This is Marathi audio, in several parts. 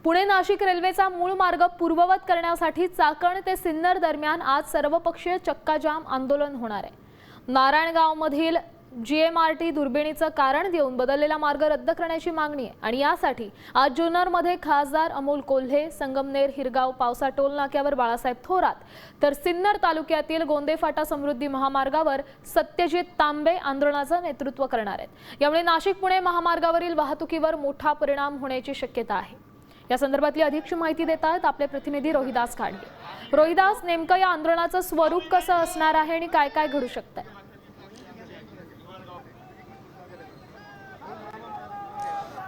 पुणे नाशिक रेल्वेचा मूळ मार्ग पूर्ववत करण्यासाठी चाकण ते सिन्नर दरम्यान आज सर्वपक्षीय चक्काजाम आंदोलन होणार आहे। नारायणगावमधील जीएमआरटी दुर्बिणीचं कारण देऊन बदललेला मार्ग रद्द करण्याची मागणी आहे आणि यासाठी आज जुन्नरमध्ये खासदार अमोल कोल्हे, संगमनेर हिरगाव पावसा टोल नाक्यावर बाळासाहेब थोरात, तर सिन्नर तालुक्यातील गोंदे फाटा समृद्धी महामार्गावर सत्यजित तांबे आंदोलनाचं नेतृत्व करणार आहेत। यामुळे नाशिक पुणे महामार्गावरील वाहतुकीवर मोठा परिणाम होण्याची शक्यता आहे। या संदर्भातली अधिक माहिती देतात आपले प्रतिनिधी रोहिदास खाडगे। रोहिदास, नेमकं या आंदोलनाचं स्वरूप कसं असणार आहे आणि काय काय घडू शकतं?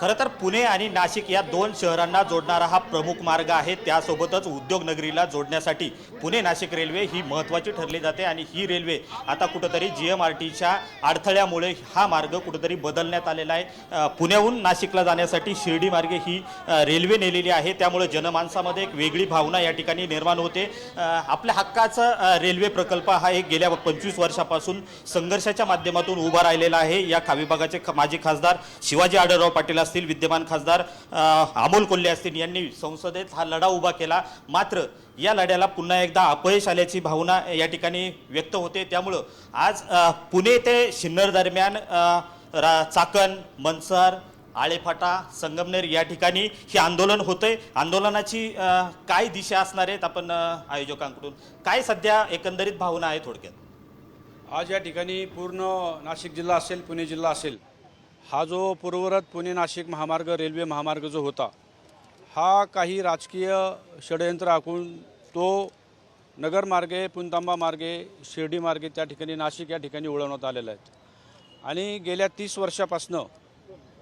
खरं तर पुणे आणि नाशिक या दोन शहरांना जोडणारा हा प्रमुख मार्ग आहे। त्यासोबतच उद्योगनगरीला जोडण्यासाठी पुणे नाशिक रेल्वे ही महत्त्वाची ठरली जाते आणि ही रेल्वे आता कुठेतरी जीएमआरटीच्या अडथळ्यामुळे हा मार्ग कुठेतरी बदलण्यात आलेला आहे। पुण्याहून नाशिकला जाण्यासाठी शिर्डी मार्गे ही रेल्वे नेलेली आहे। त्यामुळे जनमानसामध्ये एक वेगळी भावना या ठिकाणी निर्माण होते। आपल्या हक्काचा रेल्वे प्रकल्प हा एक गेल्या 25 वर्षापासून संघर्षाच्या माध्यमातून उभा राहिलेला आहे। या विभागाचे माजी खासदार शिवाजी आढळराव पाटील असतील, विद्यमान खासदार अमोल कोल्हे असतील, यांनी संसदेत हा लढा उभा केला। मात्र या लढ्याला पुन्हा एकदा अपयश आल्याची भावना या ठिकाणी व्यक्त होते। त्यामुळं आज पुणे ते सिन्नर दरम्यान चाकण, मनसर, आळेफाटा, संगमनेर या ठिकाणी हे आंदोलन होतंय। आंदोलनाची काय दिशा असणार आहेत आपण आयोजकांकडून काय सध्या एकंदरीत भावना आहे थोडक्यात? आज या ठिकाणी पूर्ण नाशिक जिल्हा असेल, पुणे जिल्हा असेल, हा जो पूर्वरत पुणे नाशिक महामार्ग रेल्वे महामार्ग जो होता, हा काही राजकीय षडयंत्र आखून तो नगरमार्गे, पुणतांबा मार्गे, शिर्डी मार्गे त्या ठिकाणी नाशिक या ठिकाणी वळवण्यात आलेला आहे। आणि गेल्या 30 वर्षापासून